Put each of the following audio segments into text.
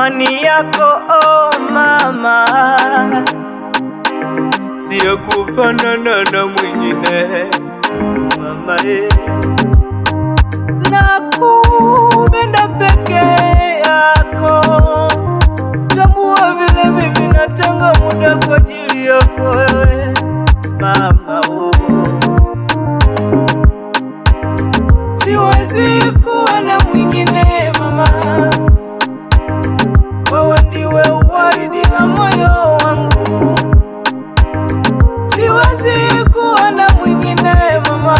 thamani yako oh mama, siyo kufanana na mwingine mama, nakupenda peke yako, tambua vile mimi natenga muda kwa ajili yako wewe mama, siwezi kuwa na mwingine mama, wewe ndiwe waridi la moyo wangu, siwezi kuwa na mwingine mama,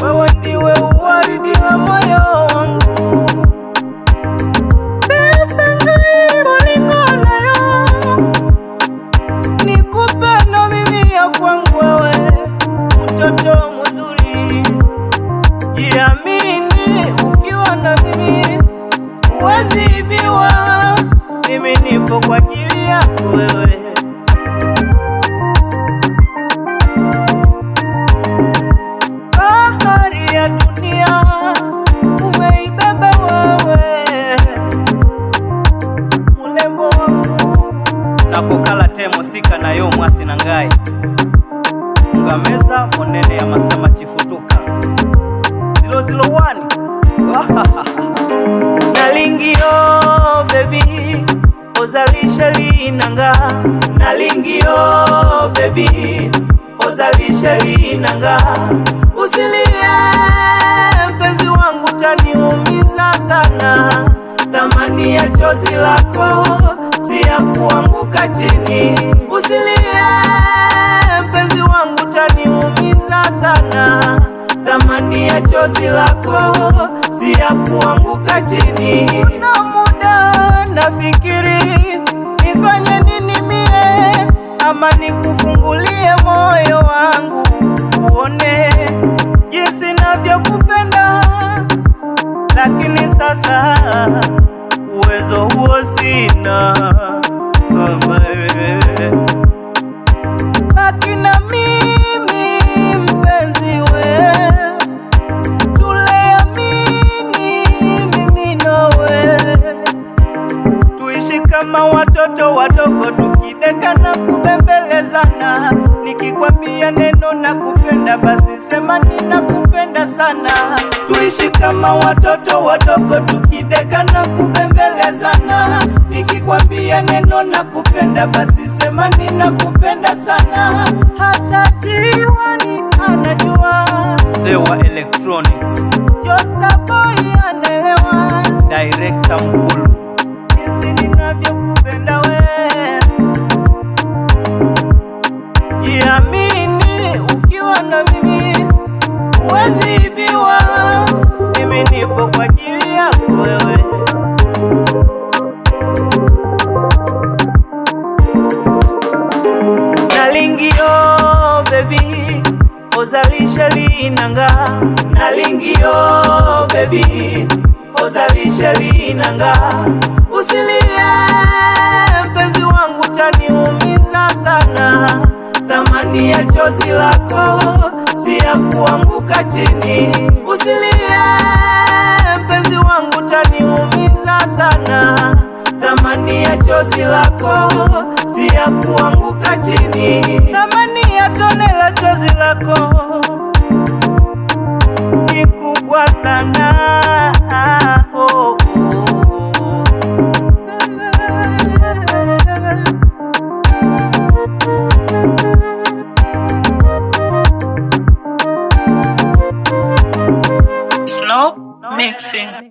wewe ndiwe waridi la moyo wangu. Pesa ngai bolingo nayo nikupe na mimi ya kwangu wewe, mtoto mzuri, jiamini ukiwa na mimi, huwezi ibiwa, mimi nipo kwa ajili yako wewe. Bahari ya dunia umeibeba wewe, mulembo wangu, nakukala temo sika nayo mwasi na ngai, funga meza monene ya masama chifutuka 001 nalingio baby ozalisha linanga, nalingio baby ozalisha linanga, usilie mpenzi wangu taniumiza sana, thamani ya chozi lako si ya kuanguka chini, usilie mpenzi wangu taniumiza sana, thamani ya chozi lako si ya kuanguka chini. Na muda nafikiri nifanye nini mie, ama nikufungulie moyo wangu uone jinsi navyokupenda, lakini sasa uwezo huo sina mama, baki na mimi mpenzi we, tuleamini mimi nawe, tuishi kama watoto wadogo tukideka na kubembelezana, nikikwambia neno na kupenda basi sema ninakupenda sana, tuishi kama watoto wadogo tukideka na kubembelezana, nikikwambia neno na kupenda basi sema ninakupenda sana, hata jiwani anajua, Sewa Electronics, Just a boy anaelewa, director mkulu, jinsi ninavyokupenda we, jiamini ukiwa na mimi, huwezi ibiwa, mimi nipo kwa ajili yako wewe. Nalingio baby ozalisha linanga, nalingio baby ozalisha linanga, usilie mpenzi wangu taniumiza sana, thamani ya chozi lako si ya kuanguka chini, usilie mpenzi wangu taniumiza sana, thamani ya chozi lako si ya kuanguka chini, thamani ya tone la chozi lako ni kubwa sana oh, oh. Slow mixing.